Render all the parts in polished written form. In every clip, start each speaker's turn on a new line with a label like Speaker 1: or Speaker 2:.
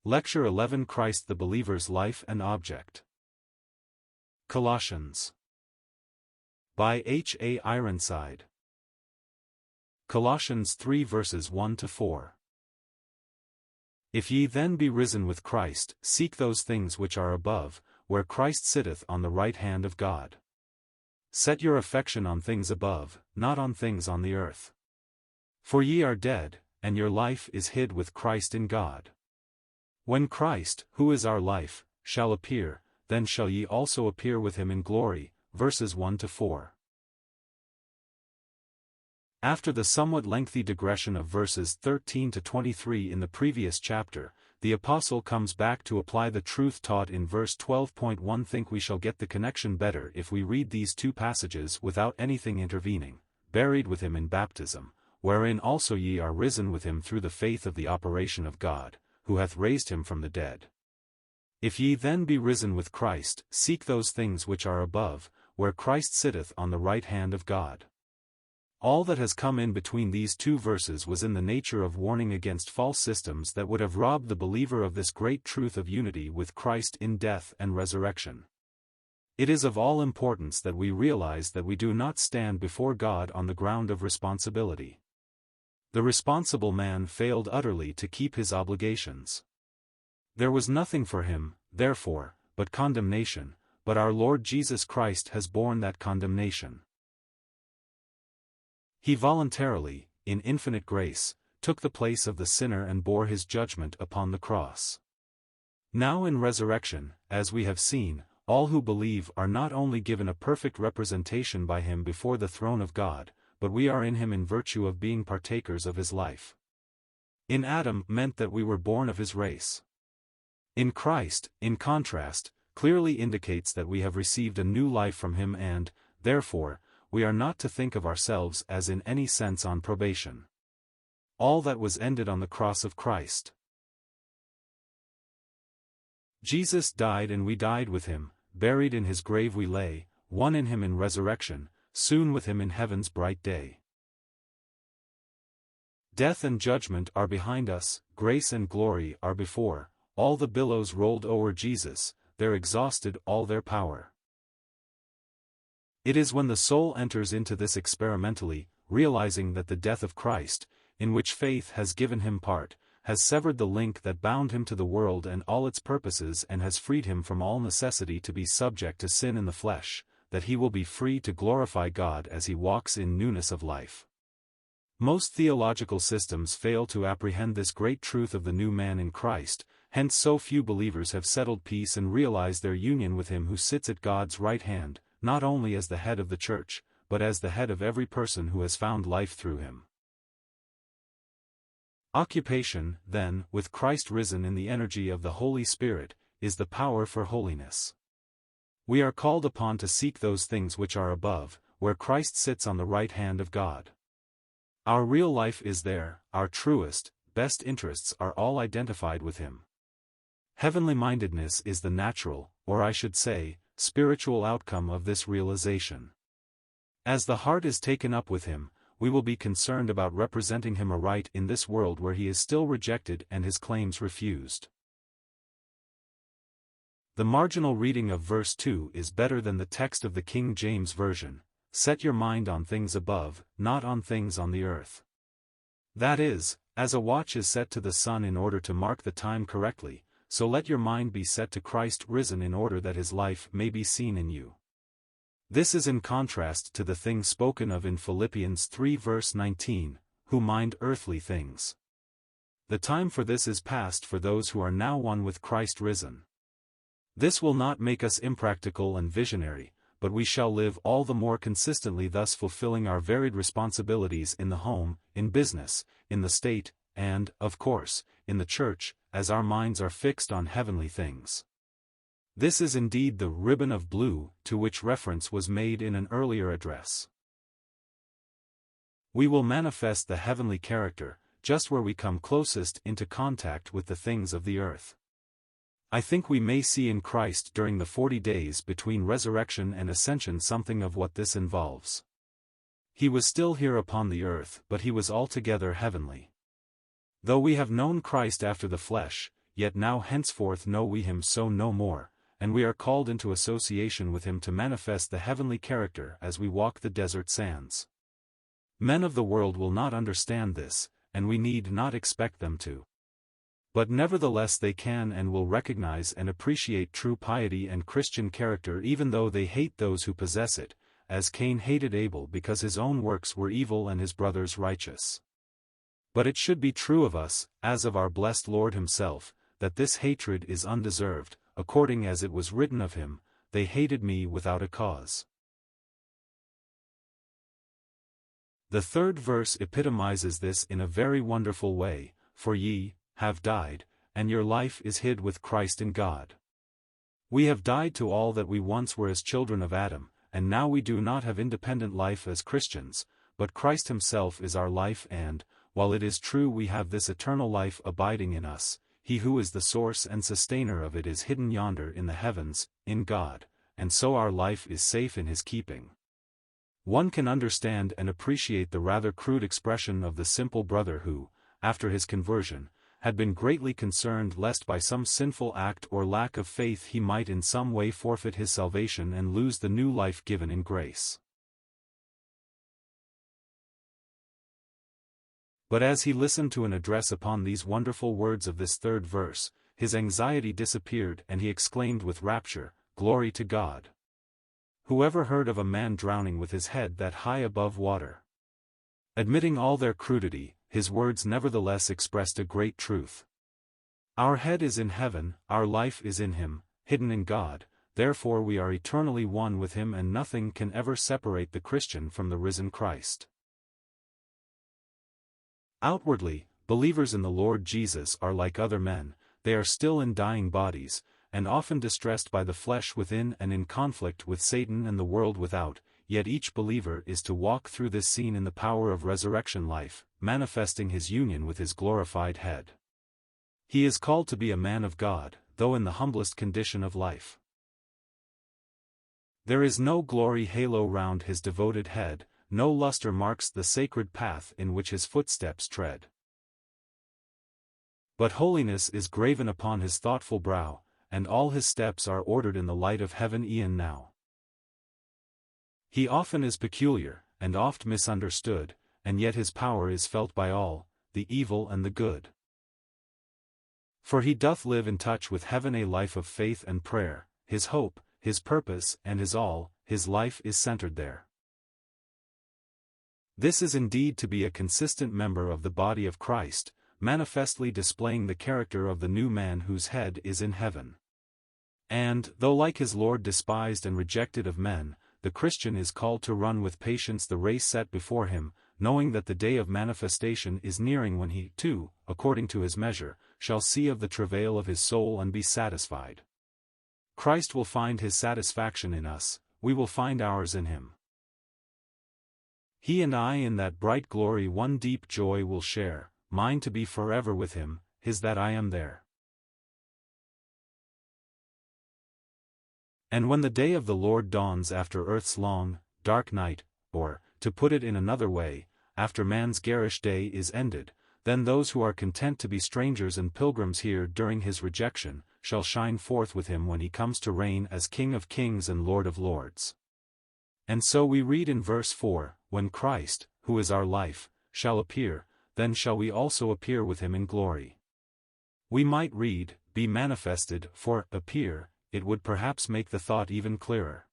Speaker 1: Lecture 11, Christ the Believer's Life and Object. Colossians. By H A Ironside. Colossians 3 verses 1-4. If ye then be risen with Christ, seek those things which are above, where Christ sitteth on the right hand of God. Set your affection on things above, not on things on the earth. For ye are dead, and your life is hid with Christ in God. When Christ, who is our life, shall appear, then shall ye also appear with him in glory. Verses 1-4. After the somewhat lengthy digression of verses 13-23 in the previous chapter, the apostle comes back to apply the truth taught in verse 12.1. Think we shall get the connection better if we read these two passages without anything intervening. Buried with him in baptism, wherein also ye are risen with him through the faith of the operation of God, who hath raised him from the dead. If ye then be risen with Christ, seek those things which are above, where Christ sitteth on the right hand of God. All that has come in between these two verses was in the nature of warning against false systems that would have robbed the believer of this great truth of unity with Christ in death and resurrection. It is of all importance that we realize that we do not stand before God on the ground of responsibility. The responsible man failed utterly to keep his obligations. There was nothing for him, therefore, but condemnation, but our Lord Jesus Christ has borne that condemnation. He voluntarily, in infinite grace, took the place of the sinner and bore his judgment upon the cross. Now in resurrection, as we have seen, all who believe are not only given a perfect representation by him before the throne of God, but we are in him in virtue of being partakers of his life. In Adam meant that we were born of his race. In Christ, in contrast, clearly indicates that we have received a new life from him and, therefore, we are not to think of ourselves as in any sense on probation. All that was ended on the cross of Christ. Jesus died and we died with him, buried in his grave we lay, one in him in resurrection, soon with him in heaven's bright day. Death and judgment are behind us, grace and glory are before, all the billows rolled o'er Jesus, there exhausted all their power. It is when the soul enters into this experimentally, realizing that the death of Christ, in which faith has given him part, has severed the link that bound him to the world and all its purposes and has freed him from all necessity to be subject to sin in the flesh, that he will be free to glorify God as he walks in newness of life. Most theological systems fail to apprehend this great truth of the new man in Christ, hence so few believers have settled peace and realized their union with him who sits at God's right hand, not only as the head of the church, but as the head of every person who has found life through him. Occupation, then, with Christ risen in the energy of the Holy Spirit, is the power for holiness. We are called upon to seek those things which are above, where Christ sits on the right hand of God. Our real life is there, our truest, best interests are all identified with him. Heavenly mindedness is the natural, or I should say, spiritual outcome of this realization. As the heart is taken up with him, we will be concerned about representing him aright in this world where he is still rejected and his claims refused. The marginal reading of verse 2 is better than the text of the King James Version. Set your mind on things above, not on things on the earth. That is, as a watch is set to the sun in order to mark the time correctly, so let your mind be set to Christ risen in order that his life may be seen in you. This is in contrast to the things spoken of in Philippians 3 verse 19, who mind earthly things. The time for this is past for those who are now one with Christ risen. This will not make us impractical and visionary, but we shall live all the more consistently, thus fulfilling our varied responsibilities in the home, in business, in the state, and, of course, in the church, as our minds are fixed on heavenly things. This is indeed the ribbon of blue to which reference was made in an earlier address. We will manifest the heavenly character, just where we come closest into contact with the things of the earth. I think we may see in Christ during the 40 days between resurrection and ascension something of what this involves. He was still here upon the earth, but he was altogether heavenly. Though we have known Christ after the flesh, yet now henceforth know we him so no more, and we are called into association with him to manifest the heavenly character as we walk the desert sands. Men of the world will not understand this, and we need not expect them to. But nevertheless they can and will recognize and appreciate true piety and Christian character even though they hate those who possess it, as Cain hated Abel because his own works were evil and his brother's righteous. But it should be true of us, as of our blessed Lord himself, that this hatred is undeserved, according as it was written of him, "They hated me without a cause." The third verse epitomizes this in a very wonderful way, "For ye have died, and your life is hid with Christ in God." We have died to all that we once were as children of Adam, and now we do not have independent life as Christians, but Christ himself is our life and, while it is true we have this eternal life abiding in us, he who is the source and sustainer of it is hidden yonder in the heavens, in God, and so our life is safe in his keeping. One can understand and appreciate the rather crude expression of the simple brother who, after his conversion, had been greatly concerned lest by some sinful act or lack of faith he might in some way forfeit his salvation and lose the new life given in grace. But as he listened to an address upon these wonderful words of this third verse, his anxiety disappeared and he exclaimed with rapture, "Glory to God! Whoever heard of a man drowning with his head that high above water?" Admitting all their crudity, his words nevertheless expressed a great truth. Our head is in heaven, our life is in him, hidden in God, therefore we are eternally one with him and nothing can ever separate the Christian from the risen Christ. Outwardly, believers in the Lord Jesus are like other men, they are still in dying bodies, and often distressed by the flesh within and in conflict with Satan and the world without, yet each believer is to walk through this scene in the power of resurrection life, manifesting his union with his glorified head. He is called to be a man of God, though in the humblest condition of life. There is no glory halo round his devoted head, no luster marks the sacred path in which his footsteps tread. But holiness is graven upon his thoughtful brow, and all his steps are ordered in the light of heaven e'en now. He often is peculiar, and oft misunderstood, and yet his power is felt by all, the evil and the good. For he doth live in touch with heaven, a life of faith and prayer, his hope, his purpose and his all, his life is centered there. This is indeed to be a consistent member of the body of Christ, manifestly displaying the character of the new man whose head is in heaven. And, though like his Lord despised and rejected of men, the Christian is called to run with patience the race set before him, knowing that the day of manifestation is nearing when he, too, according to his measure, shall see of the travail of his soul and be satisfied. Christ will find his satisfaction in us, we will find ours in him. He and I in that bright glory one deep joy will share, mine to be forever with him, his that I am there. And when the day of the Lord dawns after earth's long, dark night, or, to put it in another way, after man's garish day is ended, then those who are content to be strangers and pilgrims here during his rejection, shall shine forth with him when he comes to reign as King of kings and Lord of lords. And so we read in verse 4, "When Christ, who is our life, shall appear, then shall we also appear with him in glory." We might read, "be manifested," for appear, it would perhaps make the thought even clearer.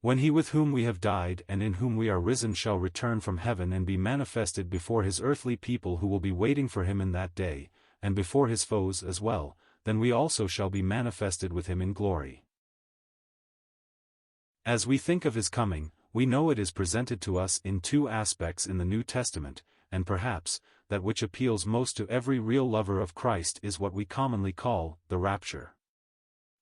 Speaker 1: When he with whom we have died and in whom we are risen shall return from heaven and be manifested before his earthly people who will be waiting for him in that day, and before his foes as well, then we also shall be manifested with him in glory. As we think of his coming, we know it is presented to us in two aspects in the New Testament, and perhaps, that which appeals most to every real lover of Christ is what we commonly call the rapture.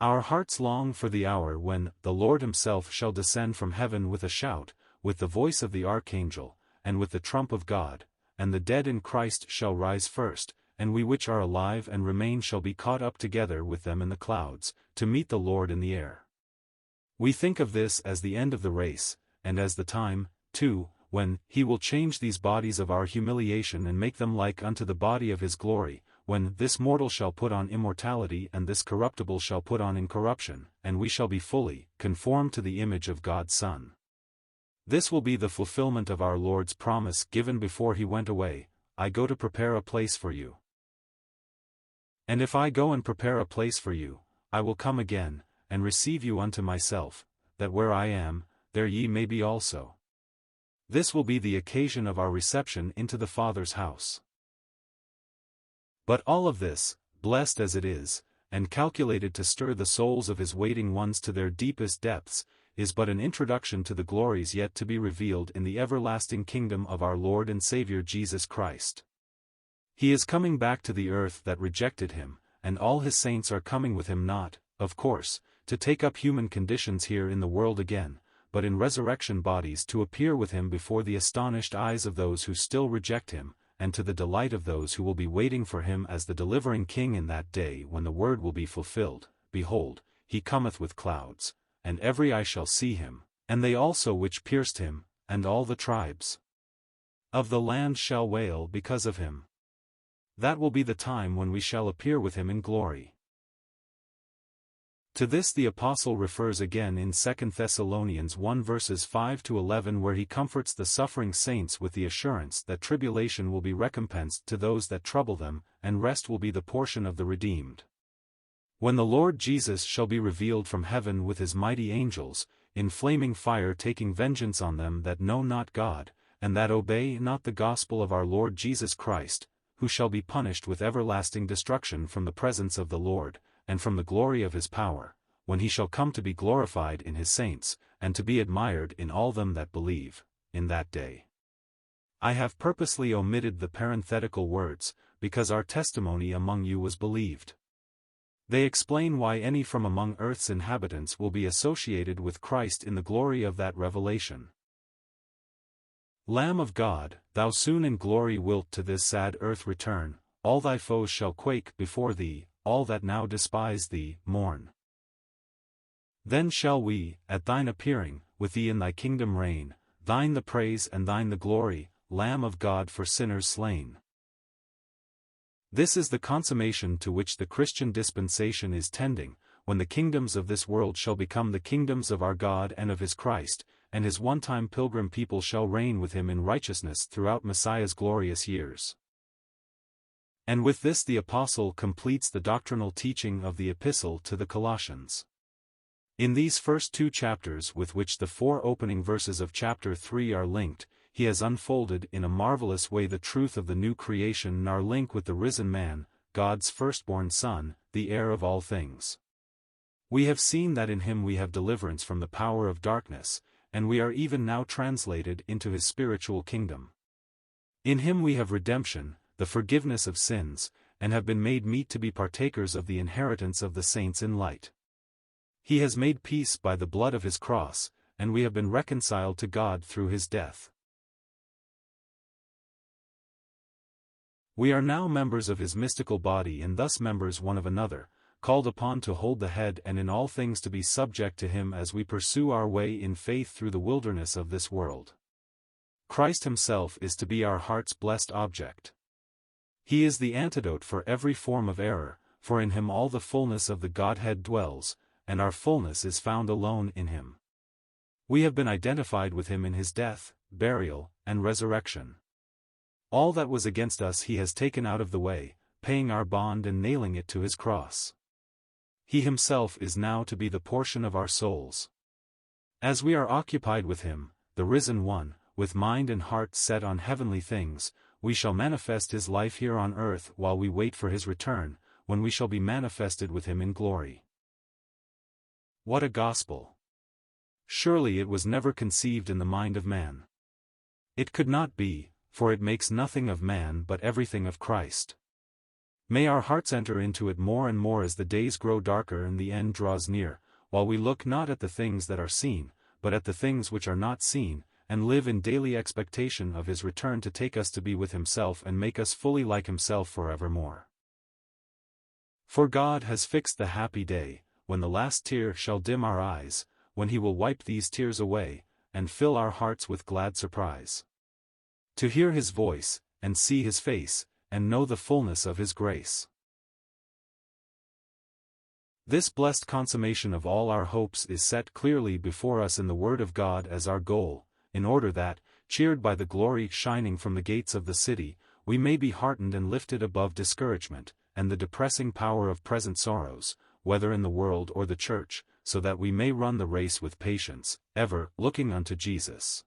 Speaker 1: Our hearts long for the hour when the Lord himself shall descend from heaven with a shout, with the voice of the archangel, and with the trump of God, and the dead in Christ shall rise first, and we which are alive and remain shall be caught up together with them in the clouds, to meet the Lord in the air. We think of this as the end of the race, and as the time, too, when he will change these bodies of our humiliation and make them like unto the body of his glory, when "this mortal shall put on immortality and this corruptible shall put on incorruption, and we shall be fully conformed to the image of God's Son." This will be the fulfillment of our Lord's promise given before he went away, "I go to prepare a place for you. And if I go and prepare a place for you, I will come again, and receive you unto myself, that where I am, there ye may be also." This will be the occasion of our reception into the Father's house. But all of this, blessed as it is, and calculated to stir the souls of his waiting ones to their deepest depths, is but an introduction to the glories yet to be revealed in the everlasting kingdom of our Lord and Savior Jesus Christ. He is coming back to the earth that rejected him, and all his saints are coming with him, not, of course, to take up human conditions here in the world again, but in resurrection bodies to appear with him before the astonished eyes of those who still reject him, and to the delight of those who will be waiting for him as the delivering King in that day when the word will be fulfilled, "Behold, he cometh with clouds, and every eye shall see him, and they also which pierced him, and all the tribes of the land shall wail because of him." That will be the time when we shall appear with him in glory. To this the Apostle refers again in 2 Thessalonians 1 verses 5-11, where he comforts the suffering saints with the assurance that tribulation will be recompensed to those that trouble them, and rest will be the portion of the redeemed. When the Lord Jesus shall be revealed from heaven with his mighty angels, in flaming fire taking vengeance on them that know not God, and that obey not the gospel of our Lord Jesus Christ, who shall be punished with everlasting destruction from the presence of the Lord, and from the glory of his power, when he shall come to be glorified in his saints, and to be admired in all them that believe, in that day. I have purposely omitted the parenthetical words, because our testimony among you was believed. They explain why any from among earth's inhabitants will be associated with Christ in the glory of that revelation. Lamb of God, thou soon in glory wilt to this sad earth return, all thy foes shall quake before thee, all that now despise thee, mourn. Then shall we, at thine appearing, with thee in thy kingdom reign, thine the praise and thine the glory, Lamb of God for sinners slain. This is the consummation to which the Christian dispensation is tending, when the kingdoms of this world shall become the kingdoms of our God and of his Christ, and his one-time pilgrim people shall reign with him in righteousness throughout Messiah's glorious years. And with this the Apostle completes the doctrinal teaching of the epistle to the Colossians. In these first two chapters, with which the 4 opening verses of chapter 3 are linked, he has unfolded in a marvelous way the truth of the new creation and our link with the risen man, God's firstborn Son, the heir of all things. We have seen that in him we have deliverance from the power of darkness, and we are even now translated into his spiritual kingdom. In him we have redemption, the forgiveness of sins, and have been made meet to be partakers of the inheritance of the saints in light. He has made peace by the blood of his cross, and we have been reconciled to God through his death. We are now members of his mystical body and thus members one of another, called upon to hold the head and in all things to be subject to him as we pursue our way in faith through the wilderness of this world. Christ himself is to be our heart's blessed object. He is the antidote for every form of error, for in him all the fullness of the Godhead dwells, and our fullness is found alone in him. We have been identified with him in his death, burial, and resurrection. All that was against us he has taken out of the way, paying our bond and nailing it to his cross. He himself is now to be the portion of our souls. As we are occupied with him, the risen one, with mind and heart set on heavenly things, we shall manifest his life here on earth while we wait for his return, when we shall be manifested with him in glory. What a gospel! Surely it was never conceived in the mind of man. It could not be, for it makes nothing of man but everything of Christ. May our hearts enter into it more and more as the days grow darker and the end draws near, while we look not at the things that are seen, but at the things which are not seen, and live in daily expectation of his return to take us to be with himself and make us fully like himself forevermore. For God has fixed the happy day, when the last tear shall dim our eyes, when he will wipe these tears away, and fill our hearts with glad surprise. To hear his voice, and see his face, and know the fullness of his grace. This blessed consummation of all our hopes is set clearly before us in the Word of God as our goal, in order that, cheered by the glory shining from the gates of the city, we may be heartened and lifted above discouragement, and the depressing power of present sorrows, whether in the world or the church, so that we may run the race with patience, ever looking unto Jesus.